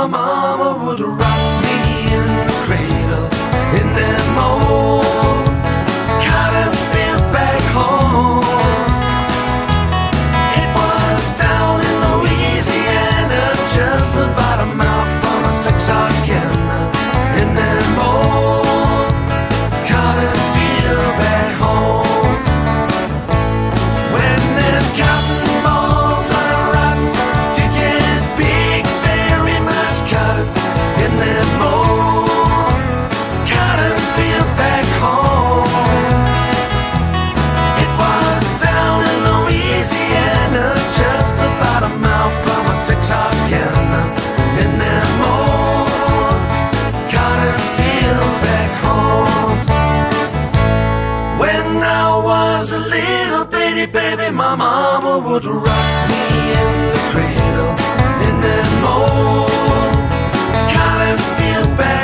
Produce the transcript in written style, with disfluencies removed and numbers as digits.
my mama would rock me in the cradle in that old cotton field back home. It was down in Louisiana, just about a mile from Texarkana, in that old cotton field back home. When them cotton balls are rotten, you get big, very much cotton in that old cotton field back home. It was down in Louisiana, just about a mile from Texarkana, in that old cotton field back home. When I was a little bitty baby, my mama would rock me in the cradle in that old cotton field back